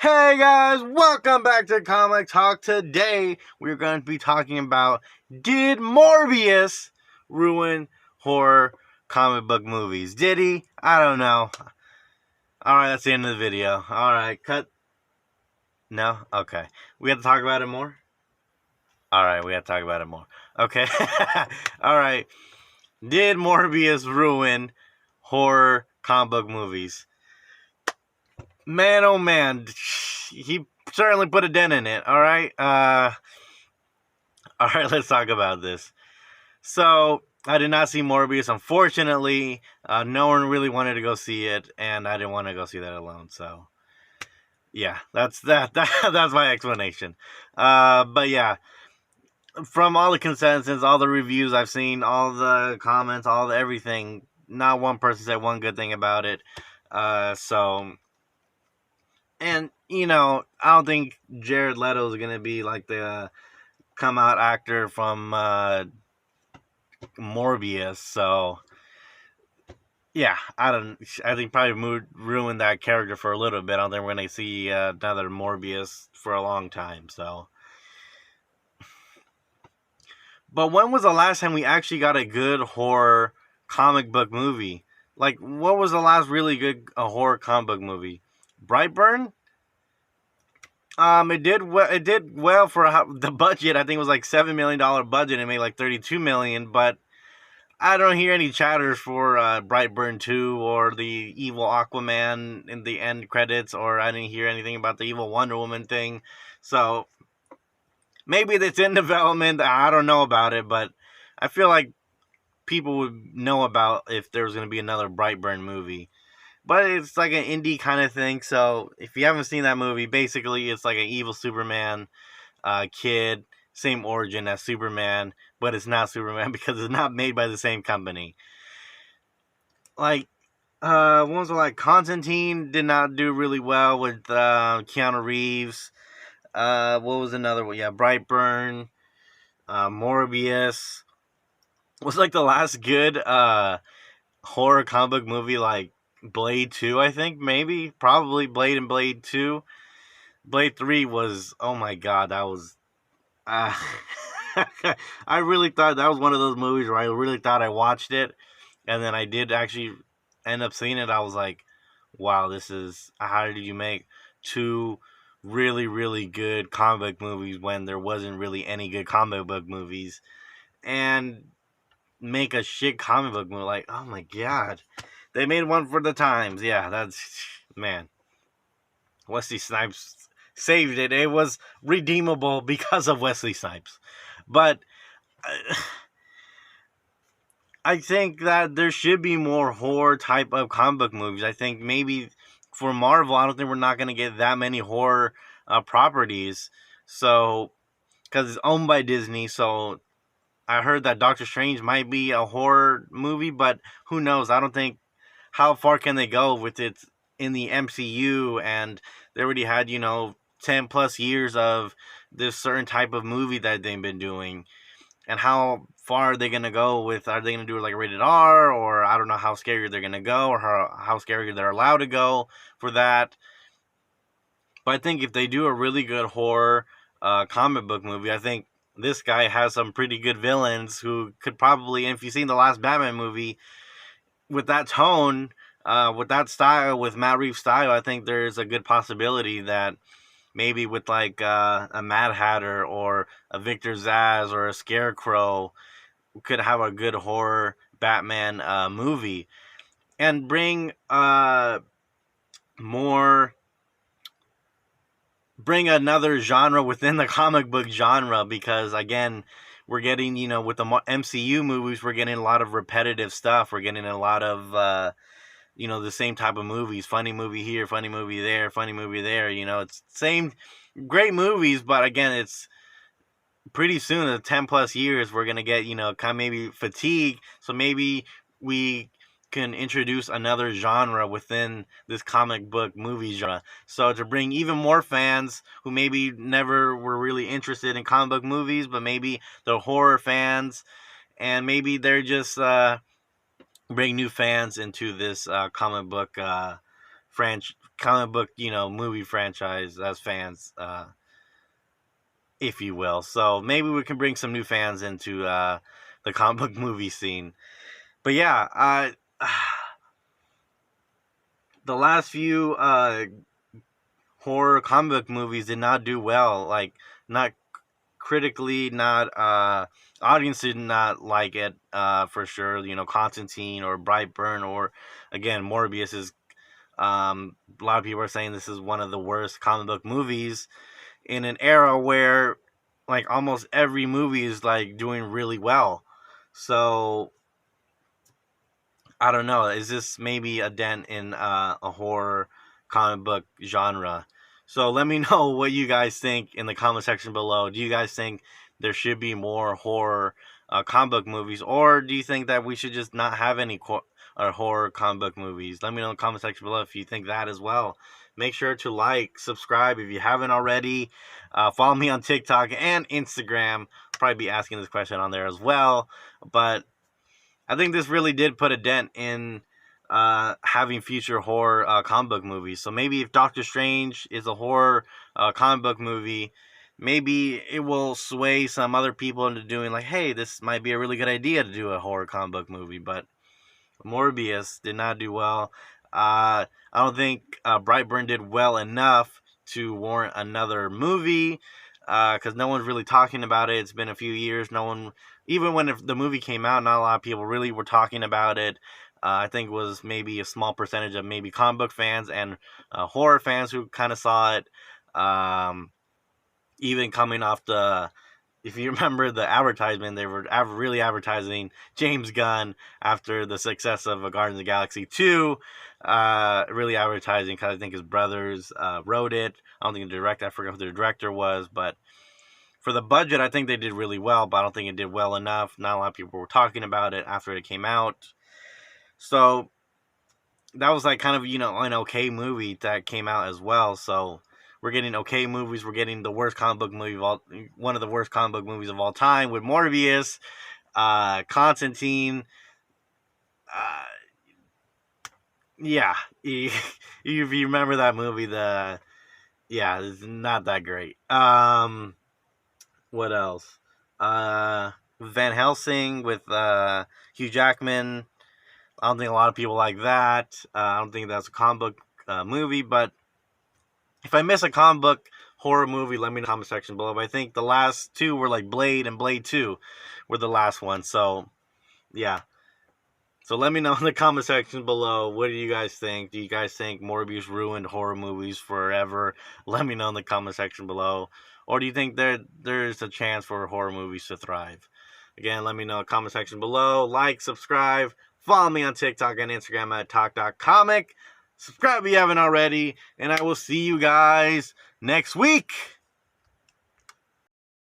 Hey guys, welcome back to Comic Talk. Today we're going to be talking about, did Morbius ruin horror comic book movies? Did he? I don't know. Alright, that's the end of the video. Alright, cut. No? Okay. We have to talk about it more? Alright, we have to talk about it more. Okay. Alright. Did Morbius ruin horror comic book movies? Man, oh man. He certainly put a dent in it, alright? Alright, let's talk about this. So, I did not see Morbius, unfortunately. No one really wanted to go see it, and I didn't want to go see that alone, so... Yeah, that's that's my explanation. But yeah, from all the consensus, all the reviews I've seen, all the comments, all the everything, not one person said one good thing about it. So... And, I don't think Jared Leto is going to be like the come out actor from Morbius. So, yeah, I think probably ruined that character for a little bit. I don't think we're going to see another Morbius for a long time. So, but when was the last time we actually got a good horror comic book movie? Like, what was the last really good horror comic book movie? Brightburn? It did well for the budget. I think it was like $7 million budget and made like $32 million. But I don't hear any chatters for Brightburn 2 or the evil Aquaman in the end credits, or I didn't hear anything about the evil Wonder Woman thing. So maybe it's in development. I don't know about it, but I feel like people would know about if there was going to be another Brightburn movie. But it's like an indie kind of thing, so if you haven't seen that movie, basically it's like an evil Superman kid, same origin as Superman, but it's not Superman because it's not made by the same company. Like, what was it, like Constantine did not do really well with Keanu Reeves. What was another one? Yeah, Brightburn, Morbius. Was like the last good horror comic book movie, like Blade 2, I think, maybe, probably Blade and Blade 2. Blade 3 was, oh my god, that was, I really thought that was one of those movies where I really thought I watched it, and then I did actually end up seeing it. I was like, wow, how did you make two really, really good comic book movies when there wasn't really any good comic book movies, and make a shit comic book movie? Like, oh my god. They made one for the times. Yeah, man. Wesley Snipes saved it. It was redeemable because of Wesley Snipes. But I think that there should be more horror type of comic book movies. I think maybe for Marvel, I don't think we're not going to get that many horror properties. So, because it's owned by Disney, so I heard that Doctor Strange might be a horror movie, but who knows? I don't think, how far can they go with it in the MCU? And they already had, 10 plus years of this certain type of movie that they've been doing. And how far are they going to go with, are they going to do like a rated R? Or I don't know how scary they're going to go, or how scary they're allowed to go for that. But I think if they do a really good horror comic book movie, I think this guy has some pretty good villains who could probably, and if you've seen the last Batman movie, with that tone, with that style, with Matt Reeves' style, I think there's a good possibility that maybe with like a Mad Hatter or a Victor Zsasz or a Scarecrow, we could have a good horror Batman movie, and bring another genre within the comic book genre, because again, we're getting, with the MCU movies, we're getting a lot of repetitive stuff. We're getting a lot of, the same type of movies. Funny movie here, funny movie there, funny movie there. It's same great movies, but again, it's pretty soon, in 10 plus years, we're going to get, kind of maybe fatigue. So maybe we can introduce another genre within this comic book movie genre. So to bring even more fans who maybe never were really interested in comic book movies, but maybe they're horror fans, and maybe they're just bring new fans into this comic book comic book, movie franchise as fans, if you will. So maybe we can bring some new fans into the comic book movie scene. But yeah, the last few horror comic book movies did not do well. Like, not critically, not audience did not like it for sure. Constantine or Brightburn, or again Morbius is. A lot of people are saying this is one of the worst comic book movies in an era where like almost every movie is like doing really well. So I don't know. Is this maybe a dent in a horror comic book genre? So let me know what you guys think in the comment section below. Do you guys think there should be more horror comic book movies, or do you think that we should just not have any horror comic book movies? Let me know in the comment section below if you think that as well. Make sure to like, subscribe if you haven't already. Follow me on TikTok and Instagram. I'll probably be asking this question on there as well. But I think this really did put a dent in having future horror comic book movies. So maybe if Doctor Strange is a horror comic book movie, maybe it will sway some other people into doing like, hey, this might be a really good idea to do a horror comic book movie. But Morbius did not do well. I don't think Brightburn did well enough to warrant another movie because no one's really talking about it. It's been a few years. No one, even when the movie came out, not a lot of people really were talking about it. I think it was maybe a small percentage of maybe comic book fans and horror fans who kind of saw it. Even coming off if you remember the advertisement, they were really advertising James Gunn after the success of Guardians of the Galaxy 2. Really advertising because I think his brothers wrote it. I don't think the director, I forgot who the director was, but for the budget, I think they did really well, but I don't think it did well enough. Not a lot of people were talking about it after it came out. So that was like kind of, an okay movie that came out as well. So we're getting okay movies. We're getting the worst comic book movie one of the worst comic book movies of all time with Morbius, Constantine. Yeah, if you remember that movie, it's not that great. What else? Van Helsing with Hugh Jackman. I don't think a lot of people like that. I don't think that's a comic book movie, but if I miss a comic book horror movie, let me know in the comment section below. But I think the last two were like Blade and Blade 2 were the last ones. So, yeah. So let me know in the comment section below. What do you guys think? Do you guys think Morbius ruined horror movies forever? Let me know in the comment section below. Or do you think there's a chance for horror movies to thrive? Again, let me know in the comment section below. Like, subscribe. Follow me on TikTok and Instagram at talk.comic. Subscribe if you haven't already. And I will see you guys next week.